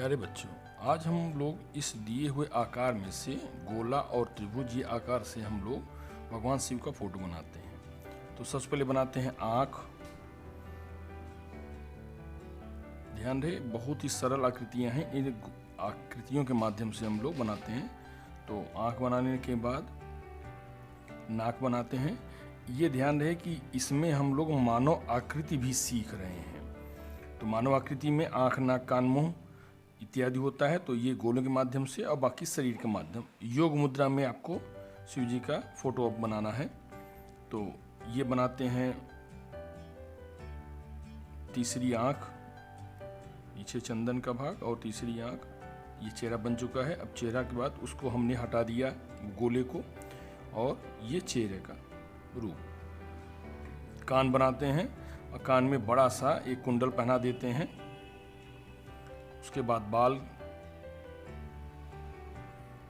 प्यारे बच्चों, आज हम लोग इस दिए हुए आकार में से गोला और त्रिभुज आकार से हम लोग भगवान शिव का फोटो बनाते हैं। तो सबसे पहले बनाते हैं आँख। ध्यान रहे, बहुत ही सरल आकृतियां हैं, इन आकृतियों के माध्यम से हम लोग बनाते हैं। तो आँख बनाने के बाद नाक बनाते हैं। ये ध्यान रहे कि इसमें हम लोग मानव आकृति भी सीख रहे हैं। तो मानव आकृति में आँख, नाक, कान, मुंह इत्यादि होता है। तो ये गोलों के माध्यम से और बाकी शरीर के माध्यम। योग मुद्रा में आपको शिव जी का फोटो अब बनाना है। तो ये बनाते हैं तीसरी आँख, पीछे चंदन का भाग और तीसरी आँख। ये चेहरा बन चुका है। अब चेहरा के बाद उसको हमने हटा दिया गोले को, और ये चेहरे का रूप। कान बनाते हैं और कान में बड़ा सा एक कुंडल पहना देते हैं। उसके बाद बाल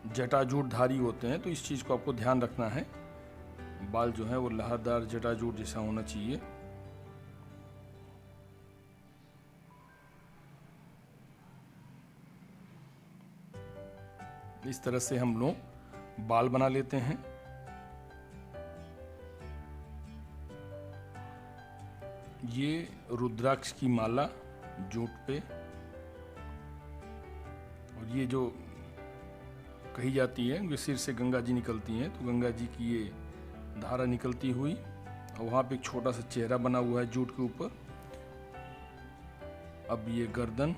जटाजूटधारी होते हैं, तो इस चीज़ को आपको ध्यान रखना है। बाल जो है वो लहरदार जटाजूट जैसा होना चाहिए। इस तरह से हम लोग बाल बना लेते हैं। ये रुद्राक्ष की माला जूट पे, और ये जो कही जाती है कि सिर से गंगा जी निकलती हैं, तो गंगा जी की ये धारा निकलती हुई, और वहाँ पे एक छोटा सा चेहरा बना हुआ है जूट के ऊपर। अब ये गर्दन,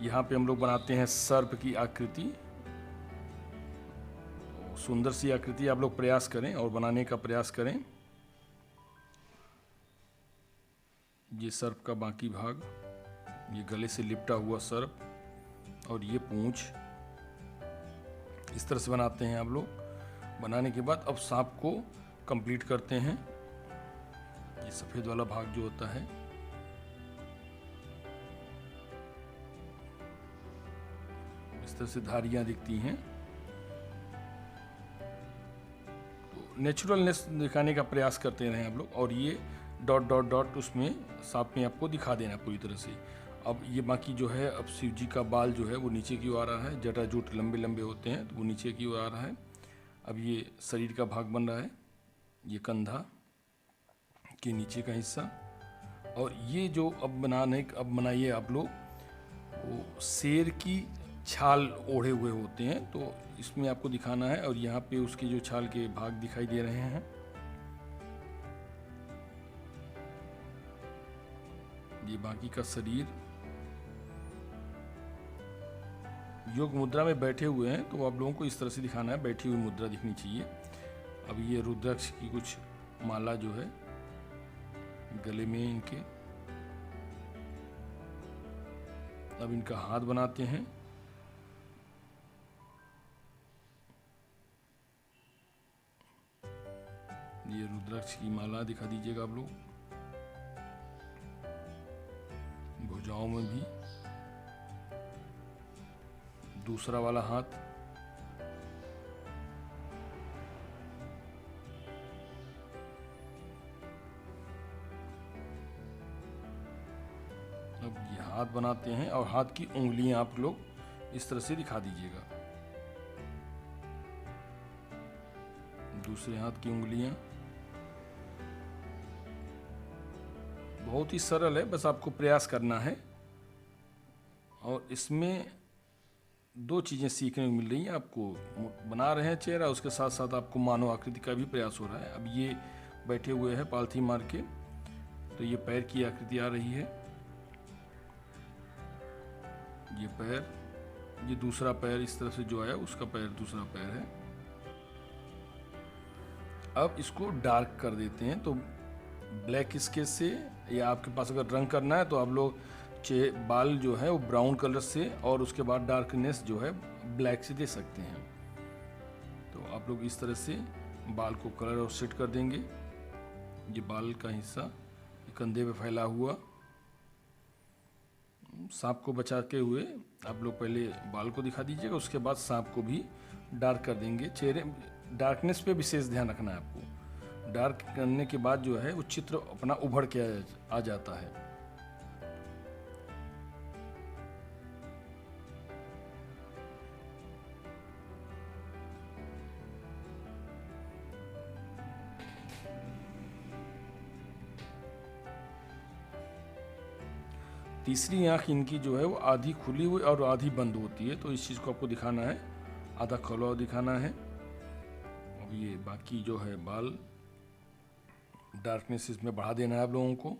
यहाँ पे हम लोग बनाते हैं सर्प की आकृति। तो सुंदर सी आकृति आप लोग प्रयास करें और बनाने का प्रयास करें। ये सर्प का बाकी भाग, ये गले से लिपटा हुआ सर्प, और ये पूंछ। इस तरह से बनाते हैं आप लोग। बनाने के बाद अब सांप को कंप्लीट करते हैं। ये सफ़ेद वाला भाग जो होता है, इस तरह से धारियां दिखती हैं। तो नेचुरलनेस दिखाने का प्रयास करते रहें आप लोग। और ये डॉट डॉट डॉट उसमें सांप में आपको दिखा देना पूरी तरह से। अब ये बाकी जो है, अब शिव जी का बाल जो है वो नीचे की ओर आ रहा है। जटाजूट लंबे लंबे होते हैं, तो वो नीचे की ओर आ रहा है। अब ये शरीर का भाग बन रहा है, ये कंधा के नीचे का हिस्सा। और ये जो अब बनाइए आप लोग, वो शेर की छाल ओढ़े हुए होते हैं, तो इसमें आपको दिखाना है। और यहाँ पे उसके जो छाल के भाग दिखाई दे रहे हैं, ये बाकी का शरीर। योग मुद्रा में बैठे हुए हैं, तो आप लोगों को इस तरह से दिखाना है, बैठी हुई मुद्रा दिखनी चाहिए। अब ये रुद्राक्ष की कुछ माला जो है गले में इनके। अब इनका हाथ बनाते हैं। ये रुद्राक्ष की माला दिखा दीजिएगा आप लोग। भुजाओं में भी दूसरा वाला हाथ। अब ये हाथ बनाते हैं, और हाथ की उंगलियां आप लोग इस तरह से दिखा दीजिएगा। दूसरे हाथ की उंगलियां बहुत ही सरल है, बस आपको प्रयास करना है। और इसमें दो चीज़ें सीखने को मिल रही हैं आपको। बना रहे हैं चेहरा, उसके साथ साथ आपको मानव आकृति का भी प्रयास हो रहा है। अब ये बैठे हुए हैं पालथी मार के, तो ये पैर की आकृति आ रही है। ये पैर, ये दूसरा पैर इस तरह से जो आया, उसका पैर दूसरा पैर है। अब इसको डार्क कर देते हैं। तो ब्लैक स्केच से, या आपके पास अगर रंग करना है तो आप लोग बाल जो है वो ब्राउन कलर से, और उसके बाद डार्कनेस जो है ब्लैक से दे सकते हैं। तो आप लोग इस तरह से बाल को कलर और सेट कर देंगे। ये बाल का हिस्सा कंधे पे फैला हुआ। सांप को बचा के हुए आप लोग पहले बाल को दिखा दीजिएगा, उसके बाद सांप को भी डार्क कर देंगे। चेहरे डार्कनेस पे विशेष ध्यान रखना है आपको। डार्क करने के बाद जो है वो चित्र अपना उभर के आ जाता है। तीसरी आँख इनकी जो है वो आधी खुली हुई और आधी बंद होती है, तो इस चीज़ को आपको दिखाना है, आधा खोला हुआ दिखाना है। अब ये बाकी जो है बाल डार्कनेस इसमें बढ़ा देना है आप लोगों को।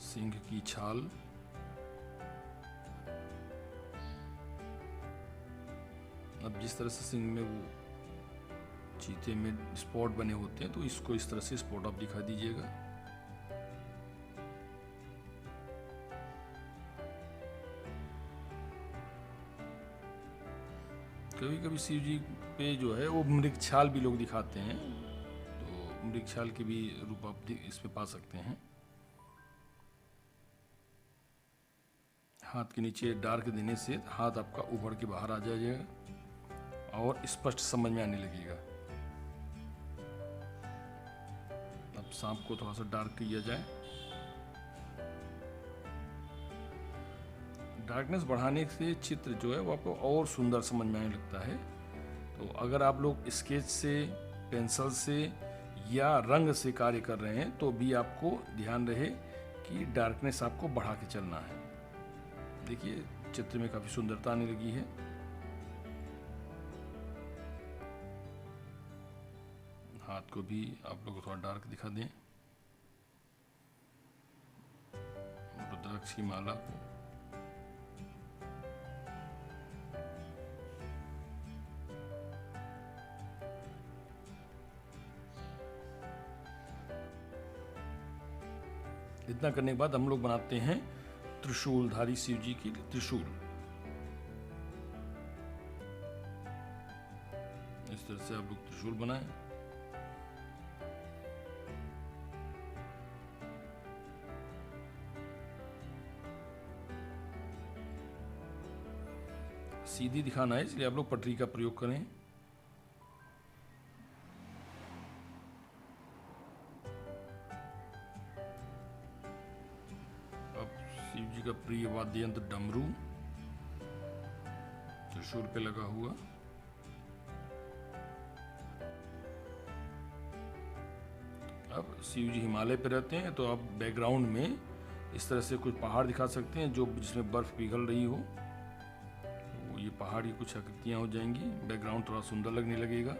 सिंह की छाल, अब जिस तरह से सिंह में वो चीते में स्पॉट बने होते हैं, तो इसको इस तरह से स्पॉट आप दिखा दीजिएगा। कभी कभी शिव जी पे जो है वो मृग छाल भी लोग दिखाते हैं, तो मृग छाल के भी रूप आप इसमें पा सकते हैं। हाथ के नीचे डार्क देने से हाथ आपका उभर के बाहर आ जाएगा और स्पष्ट समझ में आने लगेगा। अब सांप को थोड़ा सा डार्क किया जाए। डार्कनेस बढ़ाने से चित्र जो है वो आपको और सुंदर समझ में आने लगता है। तो अगर आप लोग स्केच से, पेंसिल से या रंग से कार्य कर रहे हैं तो भी आपको ध्यान रहे कि डार्कनेस आपको बढ़ा के चलना है। देखिए चित्र में काफ़ी सुंदरता आने लगी है। हाथ को भी आप लोग थोड़ा डार्क दिखा दें। रुद्राक्ष की माला को इतना करने के बाद हम लोग बनाते हैं त्रिशूलधारी शिव जी की त्रिशूल। इस तरह से आप लोग त्रिशूल बनाएं। सीधी दिखाना है, इसलिए आप लोग पटरी का प्रयोग करें। शिव जी का प्रिय वाद्य यंत्र डमरू त्रिशूल पे लगा हुआ। अब शिव जी हिमालय पे रहते हैं, तो आप बैकग्राउंड में इस तरह से कुछ पहाड़ दिखा सकते हैं जो जिसमें बर्फ पिघल रही हो, तो ये पहाड़ की कुछ आकृतियां हो जाएंगी, बैकग्राउंड थोड़ा सुंदर लगने लगेगा।